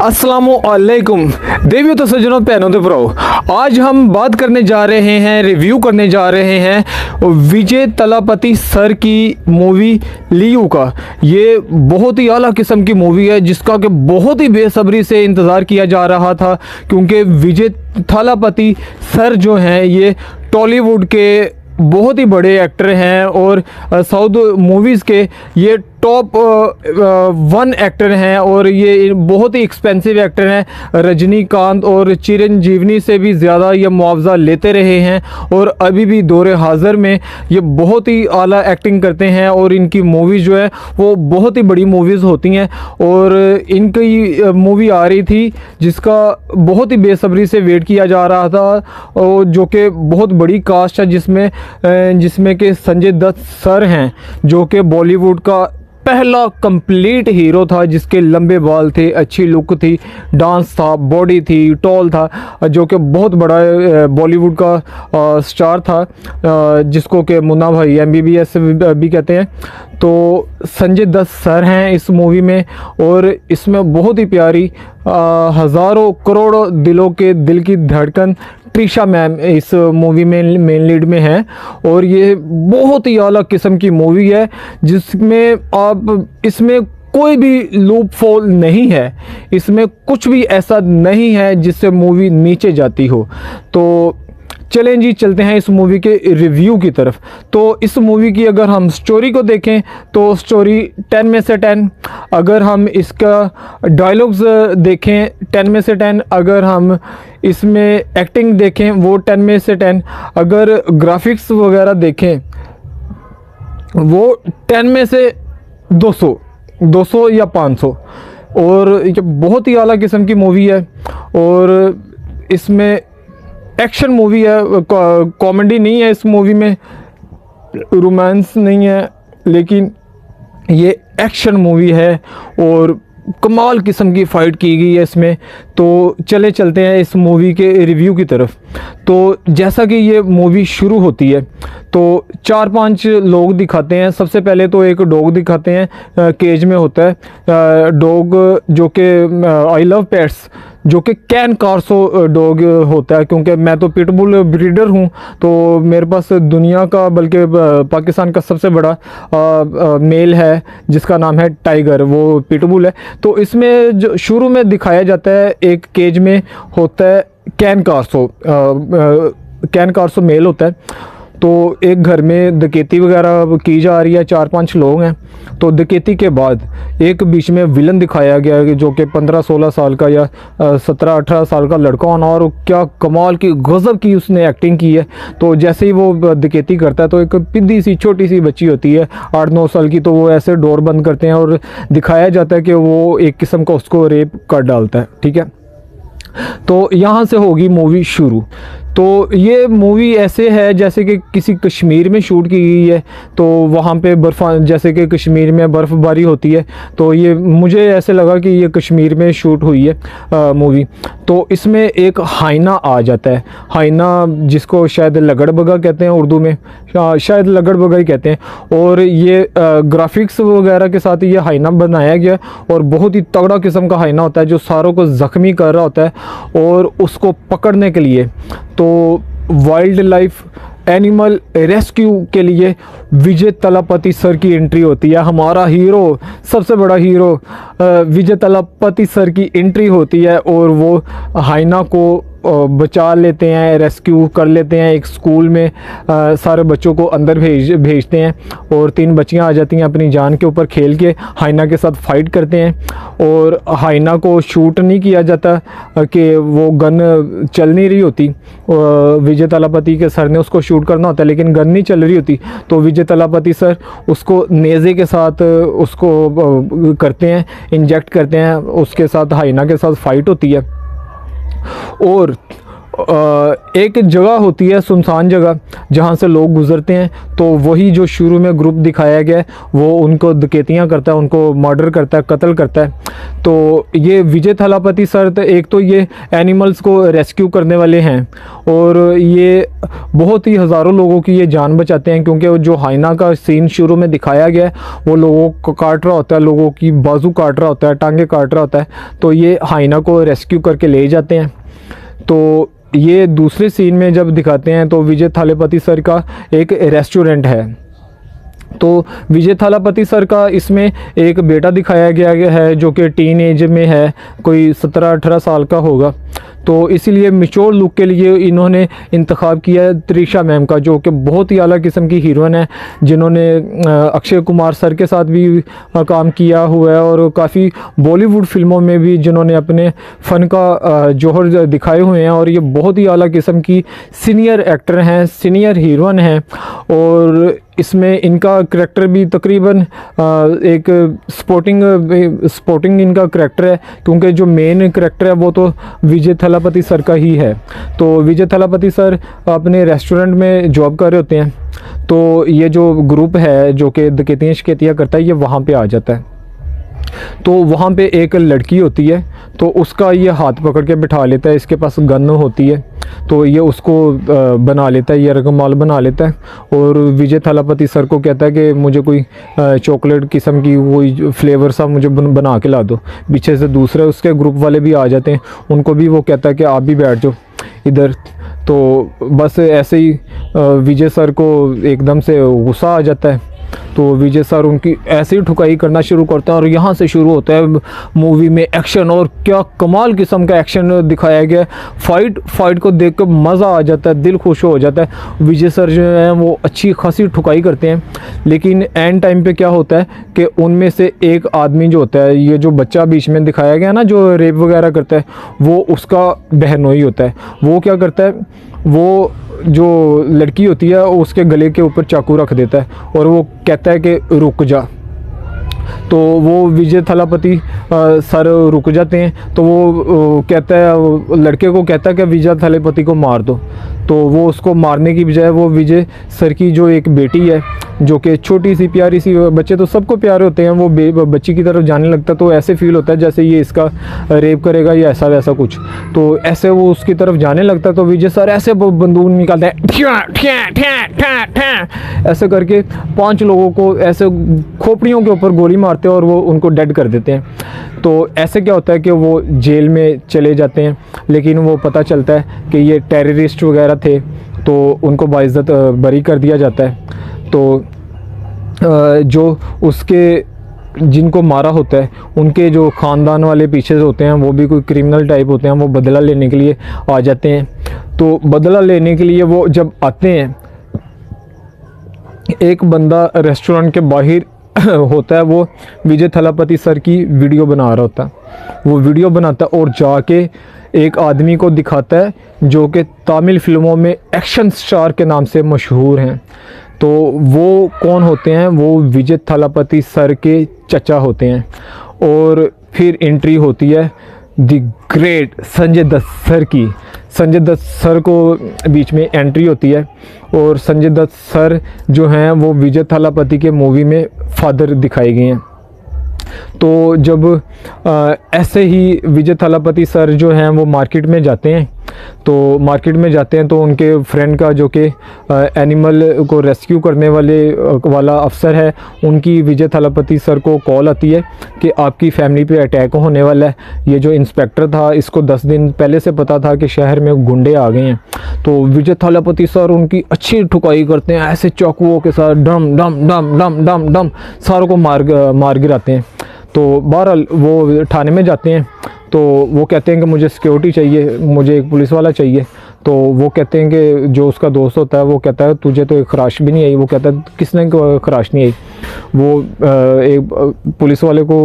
अस्सलामुअलैकुम देवियों तो सज्जनों बहनों तो भराओ, आज हम बात करने जा रहे हैं, रिव्यू करने जा रहे हैं विजय तलापति सर की मूवी लियू का। ये बहुत ही आला किस्म की मूवी है जिसका कि बहुत ही बेसब्री से इंतज़ार किया जा रहा था, क्योंकि विजय थालापति सर जो हैं ये टॉलीवुड के बहुत ही बड़े एक्टर हैं और साउथ मूवीज़ के ये टॉप 1 एक्टर हैं और ये बहुत ही एक्सपेंसिव एक्टर हैं। रजनीकांत और चिरंजीवी से भी ज़्यादा ये मुआवजा लेते रहे हैं और अभी भी दौरे हाज़िर में ये बहुत ही आला एक्टिंग करते हैं और इनकी मूवीज़ जो है वो बहुत ही बड़ी मूवीज़ होती हैं। और इनकी मूवी आ रही थी जिसका बहुत ही बेसब्री से वेट किया जा रहा था और जो कि बहुत बड़ी कास्ट है जिसमें कि संजय दत्त सर हैं जो कि बॉलीवुड का पहला कंप्लीट हीरो था, जिसके लंबे बाल थे, अच्छी लुक थी, डांस था, बॉडी थी, टॉल था, जो कि बहुत बड़ा बॉलीवुड का स्टार था, जिसको कि मुन्ना भाई MBBS भी कहते हैं। तो संजय दत्त सर हैं इस मूवी में और इसमें बहुत ही प्यारी हज़ारों करोड़ों दिलों के दिल की धड़कन त्रिशा मैम इस मूवी में मेन लीड में है। और ये बहुत ही आला किस्म की मूवी है जिसमें इसमें कोई भी लूप फॉल नहीं है, इसमें कुछ भी ऐसा नहीं है जिससे मूवी नीचे जाती हो। तो चलें जी, चलते हैं इस मूवी के रिव्यू की तरफ। तो इस मूवी की अगर हम स्टोरी को देखें तो स्टोरी 10 में से 10, अगर हम इसका डायलॉग्स देखें 10 में से 10, अगर हम इसमें एक्टिंग देखें वो 10 में से 10, अगर ग्राफिक्स वगैरह देखें वो 10 में से 200 या 500। और ये बहुत ही आला किस्म की मूवी है और इसमें एक्शन मूवी है, कॉमेडी नहीं है इस मूवी में, रोमांस नहीं है, लेकिन ये एक्शन मूवी है और कमाल किस्म की फ़ाइट की गई है इसमें। तो चलते हैं इस मूवी के रिव्यू की तरफ। तो जैसा कि ये मूवी शुरू होती है तो 4-5 लोग दिखाते हैं। सबसे पहले तो एक डॉग दिखाते हैं, केज में होता है डॉग, जो कि आई लव पेट्स, जो कि कैन कार्सो डॉग होता है, क्योंकि मैं तो पिटबुल ब्रीडर हूं, तो मेरे पास दुनिया का बल्कि पाकिस्तान का सबसे बड़ा मेल है जिसका नाम है टाइगर, वो पिटबुल है। तो इसमें जो शुरू में दिखाया जाता है एक केज में होता है कैन कार्सो मेल होता है। तो एक घर में डकैती वगैरह की जा रही है, 4-5 लोग हैं। तो डकैती के बाद एक बीच में विलन दिखाया गया है जो कि 15-16 साल का या 17-18 साल का लड़का होना, और क्या कमाल की गज़ब की उसने एक्टिंग की है। तो जैसे ही वो डकैती करता है तो एक पिद्दी सी छोटी सी बच्ची होती है 8-9 साल की, तो वो ऐसे डोर बंद करते हैं और दिखाया जाता है कि वो एक किस्म का उसको रेप कर डालता है। ठीक है, तो यहाँ से होगी मूवी शुरू। तो ये मूवी ऐसे है जैसे कि किसी कश्मीर में शूट की गई है, तो वहाँ पे जैसे कि कश्मीर में बर्फ़बारी होती है, तो ये मुझे ऐसे लगा कि ये कश्मीर में शूट हुई है मूवी। तो इसमें एक हाइना आ जाता है, हाइना जिसको शायद लगड़बगा कहते हैं उर्दू में, शायद लगड़बगा ही कहते हैं। और ये ग्राफिक्स वगैरह के साथ ये हाइना बनाया गया और बहुत ही तगड़ा किस्म का हाइना होता है जो सारों को ज़ख्मी कर रहा होता है। और उसको पकड़ने के लिए तो वाइल्ड लाइफ एनिमल रेस्क्यू के लिए विजय तलापति सर की एंट्री होती है। हमारा हीरो, सबसे बड़ा हीरो विजय तलापति सर की एंट्री होती है और वो हाइना को बचा लेते हैं, रेस्क्यू कर लेते हैं। एक स्कूल में सारे बच्चों को अंदर भेजते हैं और 3 बच्चियां आ जाती हैं अपनी जान के ऊपर खेल के, हाइना के साथ फाइट करते हैं। और हाइना को शूट नहीं किया जाता कि वो गन चल नहीं रही होती, विजय तलापति के सर ने उसको शूट करना होता है लेकिन गन नहीं चल रही होती, तो विजय तलापति सर उसको नेज़े के साथ उसको करते हैं, इंजेक्ट करते हैं, उसके साथ हाइना के साथ फाइट होती है। और एक जगह होती है सुनसान जगह जहाँ से लोग गुजरते हैं, तो वही जो शुरू में ग्रुप दिखाया गया है वो उनको डकैतियाँ करता है, उनको मर्डर करता है, कत्ल करता है। तो ये विजय थलापति सर तो एक तो ये एनिमल्स को रेस्क्यू करने वाले हैं और ये बहुत ही हज़ारों लोगों की ये जान बचाते हैं, क्योंकि जो हाइना का सीन शुरू में दिखाया गया है वो लोगों को काट रहा होता है, लोगों की बाजू काट रहा होता है, टांगे काट रहा होता है, तो ये हाइना को रेस्क्यू करके ले जाते हैं। तो ये दूसरे सीन में जब दिखाते हैं तो विजय थालापति सर का एक रेस्टोरेंट है। तो विजय थालापति सर का इसमें एक बेटा दिखाया गया है जो कि टीन एज में है, कोई 17-18 साल का होगा। तो इसीलिए मैच्योर लुक के लिए इन्होंने इंतखाब किया है त्रिशा मैम का, जो कि बहुत ही आला किस्म की हीरोइन है, जिन्होंने अक्षय कुमार सर के साथ भी काम किया हुआ है और काफ़ी बॉलीवुड फिल्मों में भी जिन्होंने अपने फ़न का जौहर दिखाए हुए हैं। और ये बहुत ही आला किस्म की सीनियर एक्टर हैं, सीनियर हीरोइन हैं और इसमें इनका करैक्टर भी तकरीबन एक स्पोर्टिंग इनका करैक्टर है, क्योंकि जो मेन करैक्टर है वो तो विजय थलापति सर का ही है। तो विजय थलापति सर अपने रेस्टोरेंट में जॉब कर रहे होते हैं, तो ये जो ग्रुप है जो कि डकैतियाँ शिकैतियाँ करता है ये वहाँ पे आ जाता है। तो वहाँ पे एक लड़की होती है, तो उसका ये हाथ पकड़ के बिठा लेता है, इसके पास गन होती है, तो ये उसको बना लेता है, ये रकमाल बना लेता है और विजय थलापति सर को कहता है कि मुझे कोई चॉकलेट किस्म की कोई फ्लेवर सा मुझे बना के ला दो। पीछे से दूसरे उसके ग्रुप वाले भी आ जाते हैं, उनको भी वो कहता है कि आप भी बैठ जाओ इधर। तो बस ऐसे ही विजय सर को एकदम से गुस्सा आ जाता है, तो विजय सर उनकी ऐसे ही ठुकाई करना शुरू करते हैं और यहाँ से शुरू होता है मूवी में एक्शन। और क्या कमाल किस्म का एक्शन दिखाया गया है, फाइट को देख कर मज़ा आ जाता है, दिल खुश हो जाता है। विजय सर जो है वो अच्छी खासी ठुकाई करते हैं, लेकिन एंड टाइम पे क्या होता है कि उनमें से एक आदमी जो होता है, ये जो बच्चा बीच में दिखाया गया ना जो रेप वगैरह करता है, वो उसका बहनोई होता है। वो क्या करता है, वो जो लड़की होती है उसके गले के ऊपर चाकू रख देता है और वो कहता है कि रुक जा। तो वो विजय थलापति सर रुक जाते हैं, तो वो कहता है, लड़के को कहता है कि विजय थलापति को मार दो। तो वो उसको मारने की बजाय वो विजय सर की जो एक बेटी है, जो कि छोटी सी प्यारी सी, बच्चे तो सबको प्यारे होते हैं, वो बच्ची की तरफ जाने लगता, तो ऐसे फील होता है जैसे ये इसका रेप करेगा या ऐसा वैसा कुछ। तो ऐसे वो उसकी तरफ जाने लगता, तो विजय सर ऐसे बंदूक निकालते हैं, ऐसे करके 5 लोगों को ऐसे खोपड़ियों के ऊपर गोली मारते हैं और वो उनको डेड कर देते हैं। तो ऐसे क्या होता है कि वो जेल में चले जाते हैं, लेकिन वो पता चलता है कि ये टेररिस्ट वगैरह थे, तो उनको बाइज़्ज़त बरी कर दिया जाता है। तो जो उसके जिनको मारा होता है उनके जो ख़ानदान वाले पीछे से होते हैं, वो भी कोई क्रिमिनल टाइप होते हैं, वो बदला लेने के लिए आ जाते हैं। तो बदला लेने के लिए वो जब आते हैं, एक बंदा रेस्टोरेंट के बाहर होता है, वो विजय थलापति सर की वीडियो बना रहा होता है, वो वीडियो बनाता है और जाके एक आदमी को दिखाता है जो कि तमिल फिल्मों में एक्शन स्टार के नाम से मशहूर हैं। तो वो कौन होते हैं, वो विजय थलापति सर के चचा होते हैं। और फिर एंट्री होती है the great Sanjay Dutt sir की। संजय दत्त सर को बीच में एंट्री होती है और संजय दत्त सर जो हैं वो विजय थलापति के मूवी में फादर दिखाए गए हैं। तो जब ऐसे ही विजय थलापति सर जो हैं वो मार्केट में जाते हैं, तो मार्केट में जाते हैं तो उनके फ्रेंड का जो कि एनिमल को रेस्क्यू करने वाला अफसर है, उनकी विजय थलापति सर को कॉल आती है कि आपकी फैमिली पे अटैक होने वाला है। ये जो इंस्पेक्टर था इसको 10 दिन पहले से पता था कि शहर में गुंडे आ गए हैं। तो विजय थलापति सर उनकी अच्छी ठुकाई करते हैं, ऐसे चाकुओं के साथ डम डम डम डम डम डम सारों को मार गिराते हैं। तो बहरहाल वो थाने में जाते हैं, तो वो कहते हैं कि मुझे सिक्योरिटी चाहिए, मुझे एक पुलिस वाला चाहिए। तो वो कहते हैं कि जो उसका दोस्त होता है वो कहता है तुझे तो एक खराश भी नहीं आई। वो कहता है किसने खराश नहीं आई। वो एक पुलिस वाले को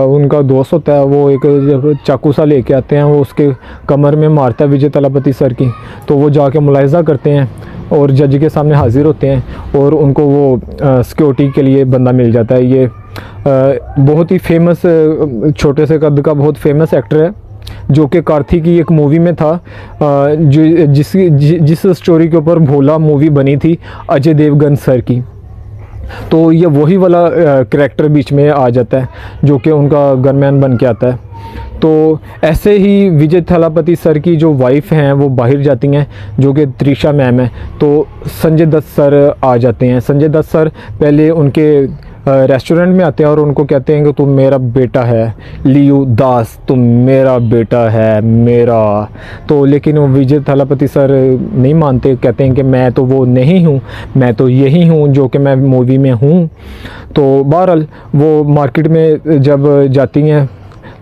उनका दोस्त होता है, वो एक चाकू सा लेके आते हैं, वो उसके कमर में मारता है विजय थलापति सर की। तो वो जाके मुलाहिजा करते हैं और जज के सामने हाजिर होते हैं और उनको वो सिक्योरिटी के लिए बंदा मिल जाता है। ये बहुत ही फेमस, छोटे से कद का बहुत फेमस एक्टर है। जो कि कार्थी की एक मूवी में था, जिस स्टोरी के ऊपर भोला मूवी बनी थी अजय देवगन सर की। तो ये वही वाला करैक्टर बीच में आ जाता है जो कि उनका गनमैन बन के आता है। तो ऐसे ही विजय थलापति सर की जो वाइफ हैं वो बाहर जाती हैं, जो कि त्रिशा मैम है। तो संजय दत्त सर आ जाते हैं। संजय दत्त सर पहले उनके रेस्टोरेंट में आते हैं और उनको कहते हैं कि तुम मेरा बेटा है, लियू दास, तुम मेरा बेटा है मेरा। तो लेकिन वो विजय थलापति सर नहीं मानते, कहते हैं कि मैं तो वो नहीं हूँ, मैं तो यही हूँ जो कि मैं मूवी में हूँ। तो बहरहाल वो मार्केट में जब जाती हैं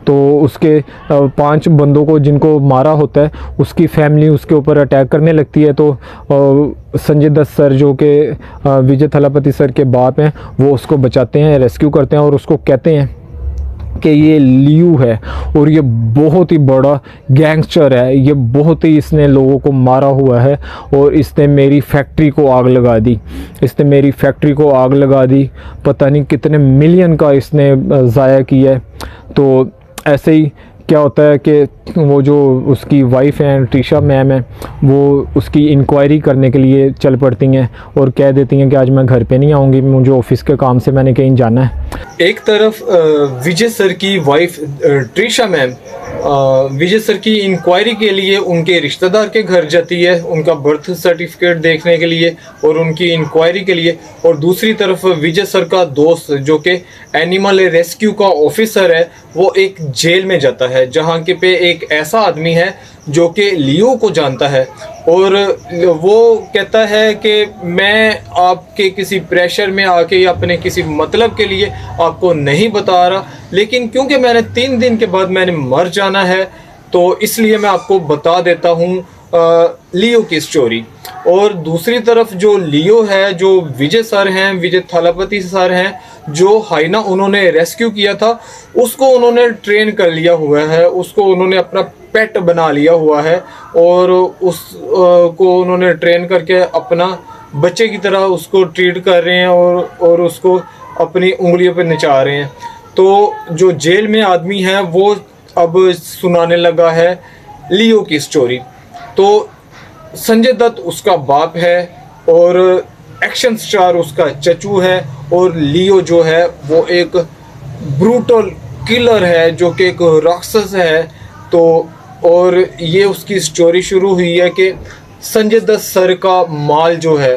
तो उसके 5 बंदों को जिनको मारा होता है उसकी फैमिली उसके ऊपर अटैक करने लगती है। तो संजय दत्त सर जो कि विजय थलापति सर के बाप हैं वो उसको बचाते हैं, रेस्क्यू करते हैं और उसको कहते हैं कि ये लियू है और ये बहुत ही बड़ा गैंगस्टर है, ये बहुत ही इसने लोगों को मारा हुआ है और इसने मेरी फैक्ट्री को आग लगा दी, इसने मेरी फैक्ट्री को आग लगा दी, पता नहीं कितने मिलियन का इसने ज़ाया किया है। तो ऐसे ही क्या होता है कि वो जो उसकी वाइफ हैं त्रिशा मैम है वो उसकी इंक्वायरी करने के लिए चल पड़ती हैं और कह देती हैं कि आज मैं घर पे नहीं आऊँगी, मुझे ऑफिस के काम से मैंने कहीं जाना है। एक तरफ विजय सर की वाइफ त्रिशा मैम विजय सर की इंक्वायरी के लिए उनके रिश्तेदार के घर जाती है, उनका बर्थ सर्टिफिकेट देखने के लिए और उनकी इंक्वायरी के लिए। और दूसरी तरफ विजय सर का दोस्त जो कि एनिमल रेस्क्यू का ऑफिसर है वो एक जेल में जाता है जहाँ के पे एक ऐसा आदमी है जो कि लियो को जानता है और वो कहता है कि मैं आपके किसी प्रेशर में आके या अपने किसी मतलब के लिए आपको नहीं बता रहा, लेकिन क्योंकि मैंने 3 दिन के बाद मैंने मर जाना है तो इसलिए मैं आपको बता देता हूँ लियो की स्टोरी। और दूसरी तरफ जो लियो है, जो विजय सर हैं, विजय थलापति सर हैं, जो हाइना उन्होंने रेस्क्यू किया था उसको उन्होंने ट्रेन कर लिया हुआ है, उसको उन्होंने अपना पेट बना लिया हुआ है और को उन्होंने ट्रेन करके अपना बच्चे की तरह उसको ट्रीट कर रहे हैं और उसको अपनी उंगलियों पे नचा रहे हैं। तो जो जेल में आदमी है वो अब सुनाने लगा है लियो की स्टोरी। तो संजय दत्त उसका बाप है और एक्शन स्टार उसका चचू है और लियो जो है वो एक ब्रूटल किलर है जो कि एक राक्षस है। तो और ये उसकी स्टोरी शुरू हुई है कि संजय दत्त सर का माल जो है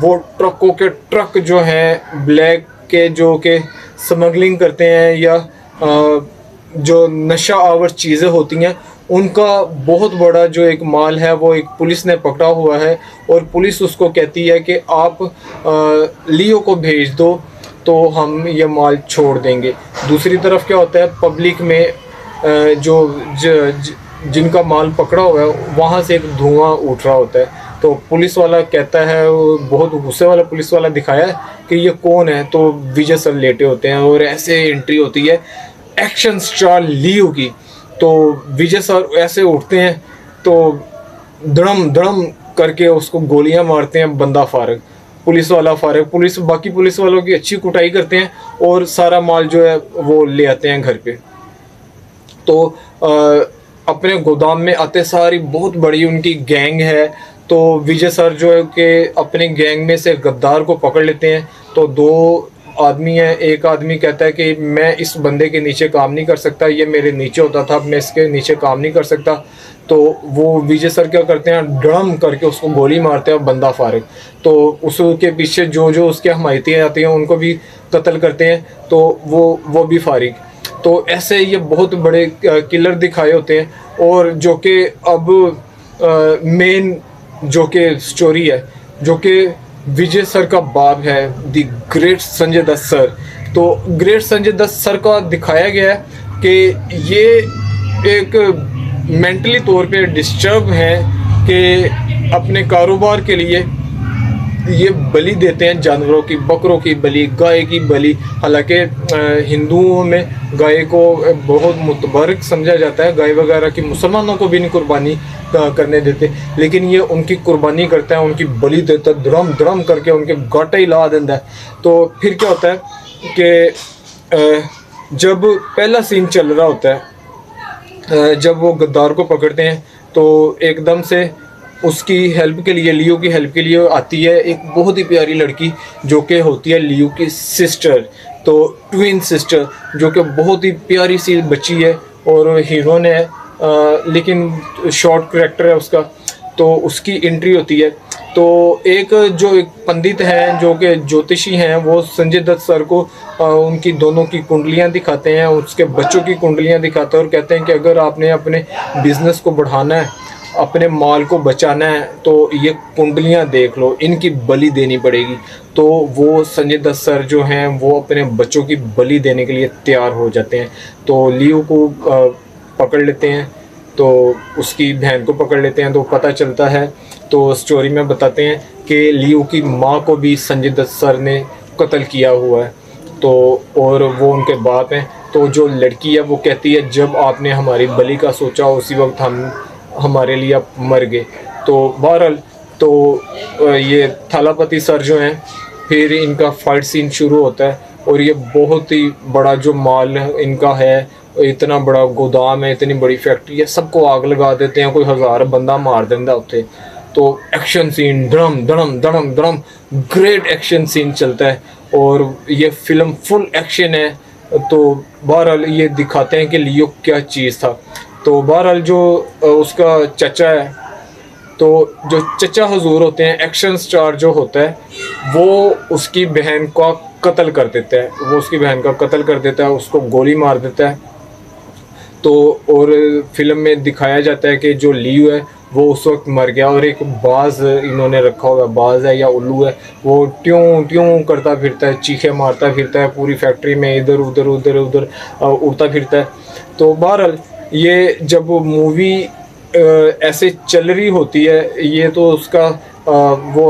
वो ट्रकों के ट्रक जो हैं ब्लैक के जो कि स्मगलिंग करते हैं या जो नशा आवर चीज़ें होती हैं उनका बहुत बड़ा जो एक माल है वो एक पुलिस ने पकड़ा हुआ है और पुलिस उसको कहती है कि आप लियो को भेज दो तो हम ये माल छोड़ देंगे। दूसरी तरफ क्या होता है, पब्लिक में जिनका माल पकड़ा हुआ है वहाँ से एक धुआं उठ रहा होता है। तो पुलिस वाला कहता है, बहुत गुस्से वाला पुलिस वाला दिखाया है कि ये कौन है, तो विजय सर लेटे होते हैं और ऐसे एंट्री होती है एक्शन स्टार लियो की। तो विजय सर ऐसे उठते हैं तो धड़म धड़म करके उसको गोलियां मारते हैं, बंदा फारग, पुलिस वाला फारग। बाकी पुलिस वालों की अच्छी कुटाई करते हैं और सारा माल जो है वो ले आते हैं घर पे। तो अपने गोदाम में आते सारी बहुत बड़ी उनकी गैंग है। तो विजय सर जो है कि अपने गैंग में से गद्दार को पकड़ लेते हैं। तो 2 आदमी है, एक आदमी कहता है कि मैं इस बंदे के नीचे काम नहीं कर सकता, ये मेरे नीचे होता था, मैं इसके नीचे काम नहीं कर सकता। तो वो विजय सर क्या करते हैं, ड्रम करके उसको गोली मारते हैं, बंदा फारिग। तो उसके पीछे जो उसके हमायती आते हैं उनको भी कत्ल करते हैं, तो वो भी फारिग। तो ऐसे ये बहुत बड़े किलर दिखाए होते हैं। और जो कि अब मेन जो कि स्टोरी है, जो कि विजय सर का बाप है, the great Sanjay Dutt sir. तो ग्रेट संजय दत्त सर का दिखाया गया है कि ये एक मेंटली तौर पे डिस्टर्ब हैं कि अपने कारोबार के लिए ये बलि देते हैं जानवरों की, बकरों की बलि, गाय की बलि। हालांकि हिंदुओं में गाय को बहुत मुतबरक समझा जाता है, गाय वगैरह की मुसलमानों को भी नहीं कुर्बानी करने देते, लेकिन ये उनकी कुर्बानी करता है, उनकी बलि देता है, धड़म धड़म करके उनके गाटे ही ला देता है। तो फिर क्या होता है कि जब पहला सीन चल रहा होता है जब वो गद्दार को पकड़ते हैं तो एकदम से उसकी हेल्प के लिए, लियो की हेल्प के लिए आती है एक बहुत ही प्यारी लड़की जो कि होती है लियो की सिस्टर, तो ट्विन सिस्टर, जो कि बहुत ही प्यारी सी बच्ची है और हीरोइन है, लेकिन शॉर्ट करैक्टर है उसका। तो उसकी एंट्री होती है। तो एक पंडित हैं जो कि ज्योतिषी हैं, वो संजय दत्त सर को उनकी दोनों की कुंडलियां दिखाते हैं, उसके बच्चों की कुंडलियां दिखाते हैं और कहते हैं कि अगर आपने अपने बिजनेस को बढ़ाना है, अपने माल को बचाना है, तो ये कुंडलियां देख लो, इनकी बलि देनी पड़ेगी। तो वो संजय दत्त सर जो हैं वो अपने बच्चों की बलि देने के लिए तैयार हो जाते हैं। तो लियो को पकड़ लेते हैं, तो उसकी बहन को पकड़ लेते हैं। तो पता चलता है, तो स्टोरी में बताते हैं कि लियो की माँ को भी संजय दत्त सर ने कत्ल किया हुआ है, तो और वो उनके बाप हैं। तो जो लड़की है वो कहती है जब आपने हमारी बलि का सोचा उसी वक्त हमारे लिए आप मर गए। तो बहरहाल तो ये थालापति सर जो हैं, फिर इनका फाइट सीन शुरू होता है और ये बहुत ही बड़ा जो माल इनका है, इतना बड़ा गोदाम है, इतनी बड़ी फैक्ट्री है, सबको आग लगा देते हैं, कोई 1000 बंदा मार देंदा उत्थे। तो एक्शन सीन धड़म धड़म धड़म धड़म, ग्रेट एक्शन सीन चलता है और ये फिल्म फुल एक्शन है। तो बहरहाल ये दिखाते हैं कि लियो क्या चीज़ था। तो बहरहाल जो उसका चचा है, तो जो चचा हुजूर होते हैं, एक्शन स्टार जो होता है, वो उसकी बहन का कत्ल कर देता है, वो उसकी बहन का कत्ल कर देता है, उसको गोली मार देता है। तो और फिल्म में दिखाया जाता है कि जो लियो है वो उस वक्त मर गया और एक बाज इन्होंने रखा हुआ, बाज है या उल्लू है, वो ट्यूं ट्यूं करता फिरता है, चीखे मारता फिरता है पूरी फैक्ट्री में, इधर उधर उधर उधर उड़ता फिरता है। तो बहरहाल ये जब मूवी ऐसे चल रही होती है, ये तो उसका वो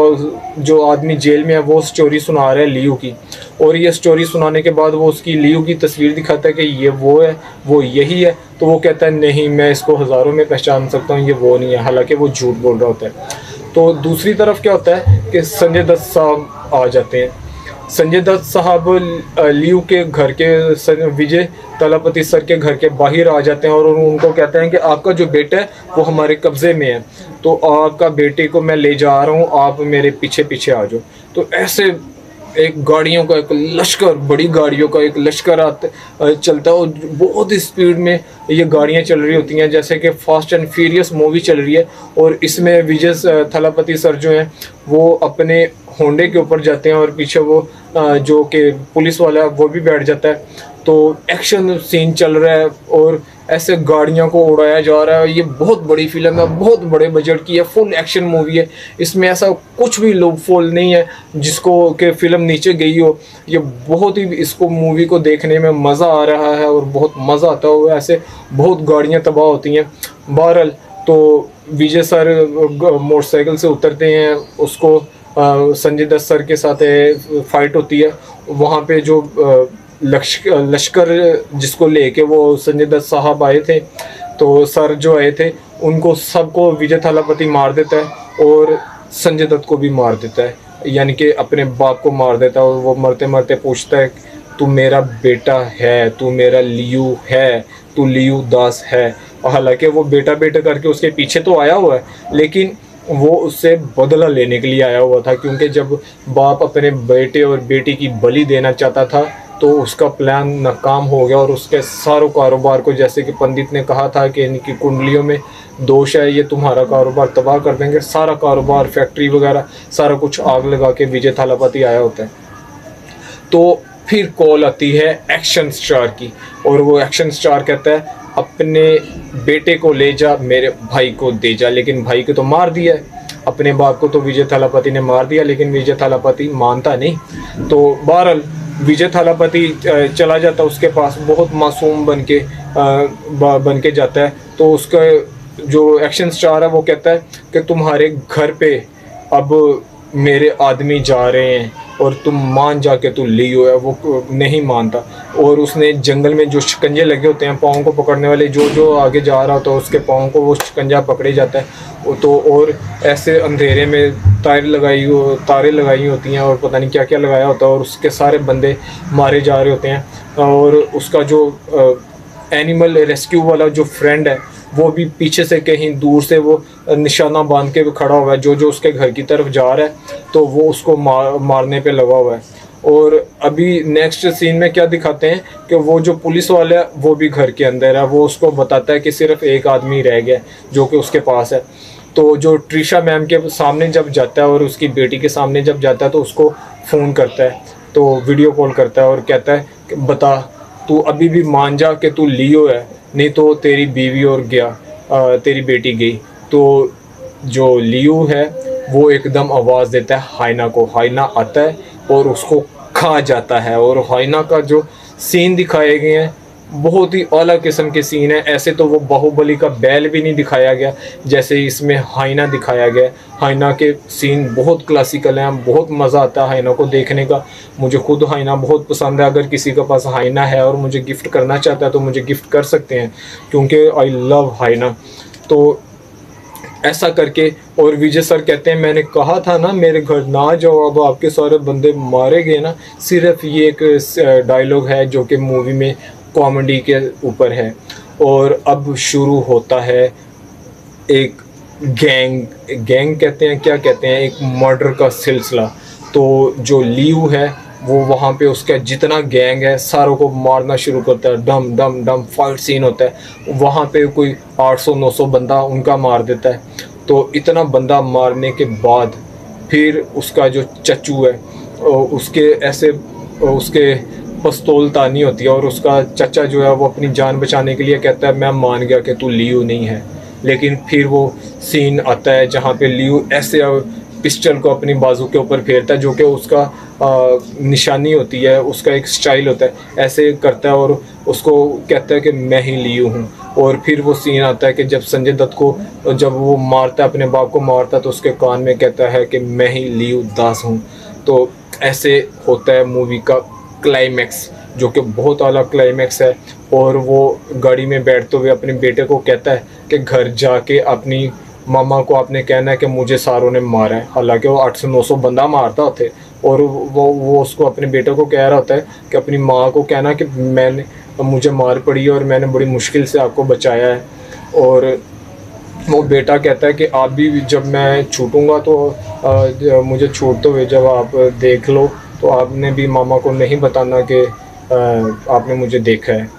जो आदमी जेल में है वो स्टोरी सुना रहा है लियो की, और ये स्टोरी सुनाने के बाद वो उसकी लियो की तस्वीर दिखाता है कि ये वो है, वो यही है। तो वो कहता है नहीं, मैं इसको हज़ारों में पहचान सकता हूँ, ये वो नहीं है, हालांकि वो झूठ बोल रहा होता है। तो दूसरी तरफ क्या होता है कि संजय दत्त साहब आ जाते हैं। संजय दत्त साहब लियो के घर के, विजय थालापति सर के घर के बाहर आ जाते हैं और उनको कहते हैं कि आपका जो बेटा है वो हमारे कब्ज़े में है, तो आपका बेटे को मैं ले जा रहा हूँ, आप मेरे पीछे पीछे आ जाओ। तो ऐसे एक गाड़ियों का एक लश्कर, बड़ी गाड़ियों का एक लश्कर चलता है और बहुत ही स्पीड में ये गाड़ियाँ चल रही होती हैं, जैसे कि फास्ट एंड फ्यूरियस मूवी चल रही है। और इसमें विजय थालापति सर जो हैं वो अपने होंडे के ऊपर जाते हैं और पीछे वो जो कि पुलिस वाला है वो भी बैठ जाता है। तो एक्शन सीन चल रहा है और ऐसे गाड़ियों को उड़ाया जा रहा है। ये बहुत बड़ी फिल्म है, बहुत बड़े बजट की है, फुल एक्शन मूवी है। इसमें ऐसा कुछ भी लूप फोल नहीं है जिसको कि फिल्म नीचे गई हो। ये बहुत ही, इसको मूवी को देखने में मज़ा आ रहा है और बहुत मज़ा आता है। ऐसे बहुत गाड़ियाँ तबाह होती हैं। बहरहाल तो विजय सर मोटरसाइकिल से उतरते हैं, उसको संजय दत्त सर के साथ फाइट होती है। वहाँ पे जो लश्कर जिसको लेके वो संजय दत्त साहब आए थे, तो सर जो आए थे उनको सबको विजय थालापति मार देता है और संजय दत्त को भी मार देता है, यानी कि अपने बाप को मार देता है। और वो मरते मरते पूछता है तू मेरा बेटा है, तू मेरा लियो है, तू लियो दास है। और हालांकि वो बेटा बेटा करके उसके पीछे तो आया हुआ है, लेकिन वो उससे बदला लेने के लिए आया हुआ था, क्योंकि जब बाप अपने बेटे और बेटी की बलि देना चाहता था तो उसका प्लान नाकाम हो गया और उसके सारों कारोबार को, जैसे कि पंडित ने कहा था कि इनकी कुंडलियों में दोष है, ये तुम्हारा कारोबार तबाह कर देंगे, सारा कारोबार, फैक्ट्री वगैरह सारा कुछ आग लगा के विजय थालापति आया होता है। तो फिर कॉल आती है एक्शन स्टार की और वो एक्शन स्टार कहता है अपने बेटे को ले जा, मेरे भाई को दे जा। लेकिन भाई को तो मार दिया है, अपने बाप को तो विजय थालापति ने मार दिया, लेकिन विजय थालापति मानता नहीं। तो बहरहाल विजय थालापति चला जाता उसके पास, बहुत मासूम बन के जाता है। तो उसका जो एक्शन स्टार है वो कहता है कि तुम्हारे घर पे अब मेरे आदमी जा रहे हैं और तुम मान जा के तू लियो है। वो नहीं मानता और उसने जंगल में जो शिकंजे लगे होते हैं पाँव को पकड़ने वाले, जो आगे जा रहा होता है उसके पाँव को वो शिकंजा पकड़े जाता है। तो और ऐसे अंधेरे में तारे लगाई होती हैं और पता नहीं क्या क्या लगाया होता है और उसके सारे बंदे मारे जा रहे होते हैं। और उसका जो एनिमल रेस्क्यू वाला जो फ्रेंड है वो भी पीछे से कहीं दूर से वो निशाना बांध के खड़ा हुआ है, जो उसके घर की तरफ जा रहा है तो वो उसको मारने पे लगा हुआ है। और अभी नेक्स्ट सीन में क्या दिखाते हैं कि वो जो पुलिस वाला है वो भी घर के अंदर है, वो उसको बताता है कि सिर्फ एक आदमी रह गया जो कि उसके पास है। तो जो ट्रिशा मैम के सामने जब जाता है और उसकी बेटी के सामने जब जाता है तो उसको फ़ोन करता है, तो वीडियो कॉल करता है और कहता है कि बता तू अभी भी मान जा कि तू लियो है, नहीं तो तेरी बीवी और तेरी बेटी गई। तो जो लियो है वो एकदम आवाज़ देता है हाइना को, हाइना आता है और उसको खा जाता है। और हाइना का जो सीन दिखाए गए हैं बहुत ही अलग किस्म के सीन है। ऐसे तो वो बाहुबली का बैल भी नहीं दिखाया गया जैसे इसमें हाइना दिखाया गया। हाइना के सीन बहुत क्लासिकल हैं, बहुत मज़ा आता है हाइना को देखने का। मुझे खुद हाइना बहुत पसंद है। अगर किसी के पास हाइना है और मुझे गिफ्ट करना चाहता है तो मुझे गिफ्ट कर सकते हैं, क्योंकि आई लव हाइना। तो ऐसा करके और विजय सर कहते हैं मैंने कहा था ना मेरे घर ना जाओ, अब आपके सारे बंदे मारे गए ना। सिर्फ ये एक डायलॉग है जो कि मूवी में कॉमेडी के ऊपर है। और अब शुरू होता है एक गैंग कहते हैं, क्या कहते हैं, एक मर्डर का सिलसिला। तो जो लियू है वो वहाँ पे उसका जितना गैंग है सारों को मारना शुरू करता है। डम डम डम फाइट सीन होता है वहाँ पे, कोई 800-900 बंदा उनका मार देता है। तो इतना बंदा मारने के बाद फिर उसका जो चच्चू है उसके ऐसे उसके पिस्तौल तानी होती है और उसका चचा जो है वो अपनी जान बचाने के लिए कहता है मैं मान गया कि तू लियू नहीं है। लेकिन फिर वो सीन आता है जहाँ पे लियू ऐसे पिस्टल को अपनी बाजू के ऊपर फेरता है, जो कि उसका निशानी होती है, उसका एक स्टाइल होता है, ऐसे करता है और उसको कहता है कि मैं ही लियू हूँ। और फिर वो सीन आता है कि जब संजय दत्त को जब वो मारता है, अपने बाप को मारता है, तो उसके कान में कहता है कि मैं ही लियू दास हूँ। तो ऐसे होता है मूवी का क्लाइमैक्स, जो कि बहुत अलग क्लाइमैक्स है। और वो गाड़ी में बैठते हुए अपने बेटे को कहता है कि घर जाके अपनी मामा को आपने कहना है कि मुझे सारों ने मारा है। हालांकि वो 800-900 बंदा मारता होते और वो उसको अपने बेटे को कह रहा होता है कि अपनी माँ को कहना कि मुझे मार पड़ी है और मैंने बड़ी मुश्किल से आपको बचाया है। और वो बेटा कहता है कि आप भी जब मैं छूटूंगा तो मुझे छूटते हुए जब आप देख लो तो आपने भी मामा को नहीं बताना कि आपने मुझे देखा है।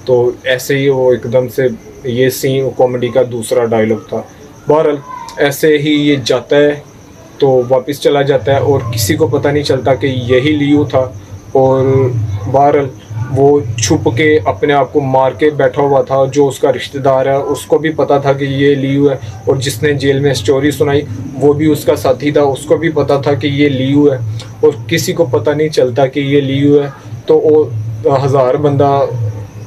तो ऐसे ही वो एकदम से ये सीन कॉमेडी का दूसरा डायलॉग था। बहरहाल ऐसे ही ये जाता है तो वापस चला जाता है और किसी को पता नहीं चलता कि यही लियू था। और बहरहाल वो छुप के अपने आप को मार के बैठा हुआ था। जो उसका रिश्तेदार है उसको भी पता था कि ये लियू है, और जिसने जेल में स्टोरी सुनाई वो भी उसका साथी था, उसको भी पता था कि ये लियू है। और किसी को पता नहीं चलता कि ये लियू है। तो वो 1000 बंदा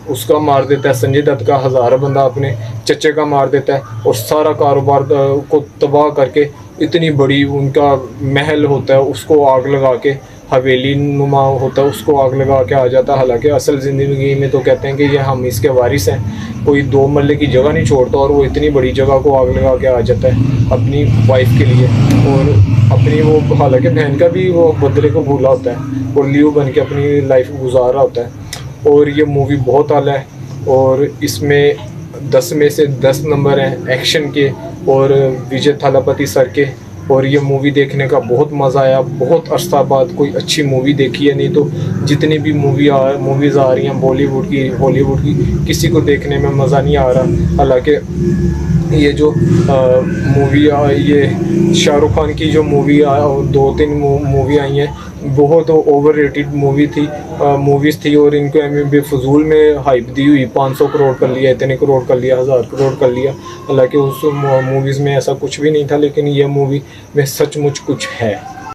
उसका मार देता है, संजय दत्त का 1000 बंदा अपने चचे का मार देता है और सारा कारोबार को तबाह करके इतनी बड़ी उनका महल होता है उसको आग लगा के, हवेली नुमा होता है उसको आग लगा के आ जाता है। हालांकि असल ज़िंदगी में तो कहते हैं कि ये हम इसके वारिस हैं, कोई 2 मरले की जगह नहीं छोड़ता, और वो इतनी बड़ी जगह को आग लगा के आ जाता है अपनी वाइफ के लिए। और अपनी वो हालांकि बहन का भी वो बदले को भूला होता है और लियू बन के अपनी लाइफ गुजार रहा होता है। और ये मूवी बहुत आला है और इसमें 10 में से 10 नंबर हैं एक्शन के और विजय थालापति सर के। और ये मूवी देखने का बहुत मज़ा आया। बहुत अरसा बाद कोई अच्छी मूवी देखी है, नहीं तो जितनी भी मूवीज़ आ रही हैं बॉलीवुड की हॉलीवुड की, किसी को देखने में मज़ा नहीं आ रहा। हालांकि ये जो मूवी ये शाहरुख खान की जो मूवी 2-3 मूवी आई हैं बहुत ओवर रेटेड मूवीज़ थी और इनको बेफजूल में हाइप दी हुई, 500 करोड़ कर लिया, इतने करोड़ कर लिया, 1000 करोड़ कर लिया। हालांकि उस मूवीज़ में ऐसा कुछ भी नहीं था, लेकिन ये मूवी में सचमुच कुछ है।